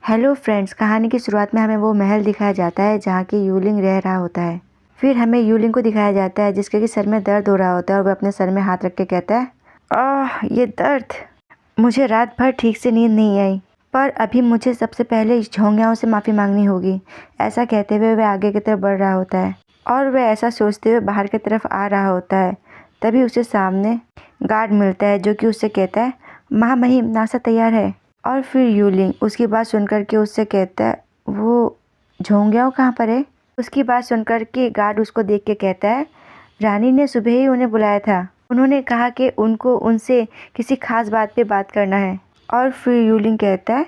Hello friends, कहानी की शुरुआत में हमें वो महल दिखाया जाता है जहाँ की यूलिंग रह रहा होता है। फिर हमें यूलिंग को दिखाया जाता है जिसके कि सर में दर्द हो रहा होता है और वह अपने सर में हाथ रख के कहता है, आह ये दर्द, मुझे रात भर ठीक से नींद नहीं आई, पर अभी मुझे सबसे पहले झोंगियाओं से माफ़ी मांगनी होगी। ऐसा कहते हुए वह आगे की तरफ बढ़ रहा होता है और वह ऐसा सोचते हुए बाहर की तरफ आ रहा होता है। तभी उसे सामने गार्ड मिलता है जो कि उससे कहता है, महामहिम नाश्ता तैयार है। और फिर यूलिंग उसकी बात सुनकर के उससे कहता है, वो झोंगियाओं कहाँ पर है। उसकी बात सुनकर के गार्ड उसको देख के कहता है, रानी ने सुबह ही उन्हें बुलाया था, उन्होंने कहा कि उनको उनसे किसी खास बात पे बात करना है। और फिर यूलिंग कहता है,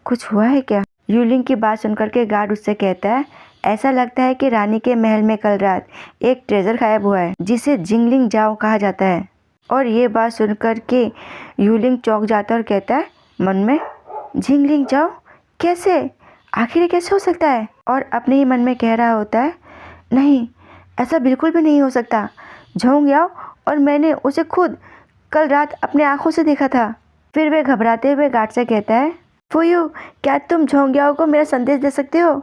कुछ हुआ है क्या। यूलिंग की बात सुनकर के गार्ड उससे कहता है, ऐसा लगता है कि रानी के महल में कल रात एक ट्रेजर गायब हुआ है जिसे जिंगलिंग जाओ कहा जाता है। और ये बात सुनकर के यूलिंग चौंक जाता है और कहता है मन में, जिंगलिंग जाओ, कैसे, आखिर ये कैसे हो सकता है। और अपने ही मन में कह रहा होता है, नहीं ऐसा बिल्कुल भी नहीं हो सकता, झोंगियाओ और मैंने उसे खुद कल रात अपने आंखों से देखा था। फिर वे घबराते हुए गार्ड से कहता है, फुयू क्या तुम झोंगियाओ को मेरा संदेश दे सकते हो।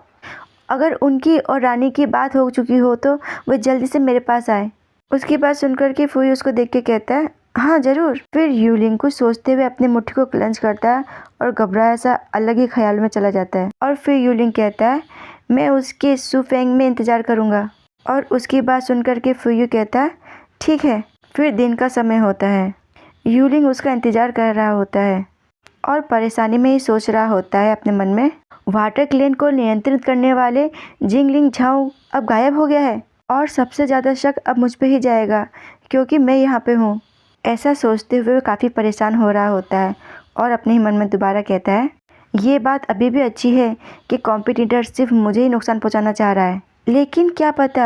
अगर उनकी और रानी की बात हो चुकी हो तो वे जल्दी से मेरे पास आए। उसकी बात सुनकर के फुयू उसको देख के कहता है, हाँ जरूर। फिर यूलिंग कुछ सोचते हुए अपनी मुट्ठी को क्लेंच करता है और घबराया सा अलग ही ख्याल में चला जाता है। और फिर यूलिंग कहता है, मैं उसके सुफेंग में इंतजार करूंगा। और उसकी बात सुनकर के फुयू कहता है, ठीक है। फिर दिन का समय होता है, यूलिंग उसका इंतजार कर रहा होता है और परेशानी में ही सोच रहा होता है अपने मन में, वाटर क्लेन को नियंत्रित करने वाले जिंगलिंग झाओ अब गायब हो गया है और सबसे ज़्यादा शक अब मुझ पे ही जाएगा क्योंकि मैं यहाँ पे हूँ। ऐसा सोचते हुए वो काफ़ी परेशान हो रहा होता है और अपने ही मन में दोबारा कहता है, ये बात अभी भी अच्छी है कि कॉम्पिटिटर सिर्फ मुझे ही नुकसान पहुँचाना चाह रहा है, लेकिन क्या पता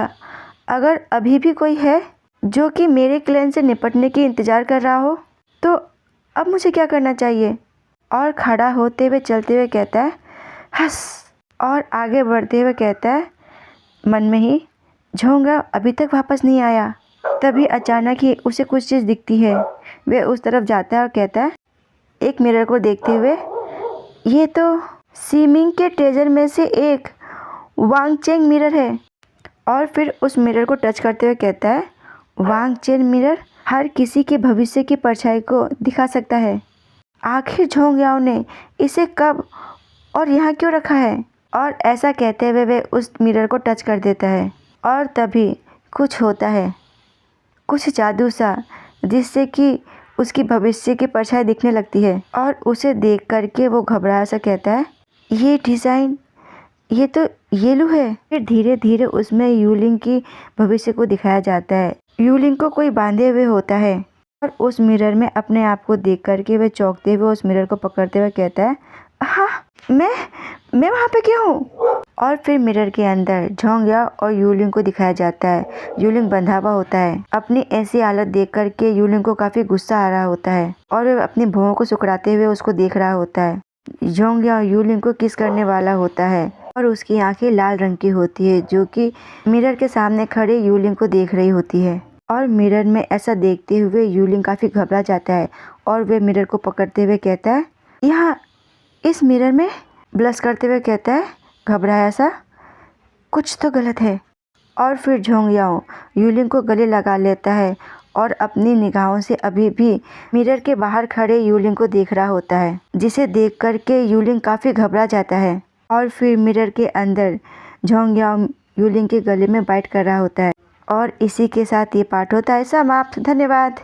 अगर अभी भी कोई है जो कि मेरे क्लैन से निपटने की इंतज़ार कर रहा हो तो अब मुझे क्या करना चाहिए। और खड़ा होते हुए चलते हुए कहता है, हंस, और आगे बढ़ते हुए कहता है मन में ही, झोंगा अभी तक वापस नहीं आया। तभी अचानक ही उसे कुछ चीज़ दिखती है। वह उस तरफ जाता है और कहता है एक मिरर को देखते हुए, ये तो सीमिंग के ट्रेजर में से एक वांगचेन मिरर है। और फिर उस मिरर को टच करते हुए कहता है, वांगचेन मिरर हर किसी के भविष्य की परछाई को दिखा सकता है। आखिर झोंगियाओ ने इसे कब और यहाँ क्यों रखा है। और ऐसा कहते हुए वे उस मिरर को टच कर देता है और तभी कुछ होता है, कुछ जादू सा, जिससे कि उसकी भविष्य की परछाई दिखने लगती है। और उसे देख करके वो घबराया सा कहता है, ये डिज़ाइन, ये तो येलो है। फिर धीरे धीरे उसमें यूलिंग की भविष्य को दिखाया जाता है। यूलिंग को कोई बांधे हुए होता है और उस मिरर में अपने आप को देख करके वह चौंकते हुए उस मिरर को पकड़ते हुए कहता है, हाँ मैं वहाँ पे क्यों हूँ। और फिर मिरर के अंदर झोंगियाओ और यूलिंग को दिखाया जाता है। यूलिंग बंधा हुआ होता है। अपनी ऐसी हालत देख करके यूलिंग को काफ़ी गुस्सा आ रहा होता है और वह अपनी भौहों को सुकड़ाते हुए उसको देख रहा होता है। झोंगियाओ यूलिंग को किस करने वाला होता है और उसकी आंखें लाल रंग की होती है जो कि मिरर के सामने खड़े यूलिंग को देख रही होती है। और मिरर में ऐसा देखते हुए यूलिंग काफ़ी घबरा जाता है और वह मिरर को पकड़ते हुए कहता है, यहाँ इस मिरर में, ब्लश करते हुए कहता है घबराया सा, कुछ तो गलत है। और फिर झोंगियाओ यूलिंग को गले लगा लेता है और अपनी निगाहों से अभी भी मिरर के बाहर खड़े यूलिंग को देख रहा होता है, जिसे देख करके यूलिंग काफ़ी घबरा जाता है। और फिर मिरर के अंदर झोंगियाओ यूलिंग के गले में बाइट कर रहा होता है। और इसी के साथ ये पाठ होता है समाप्त। धन्यवाद।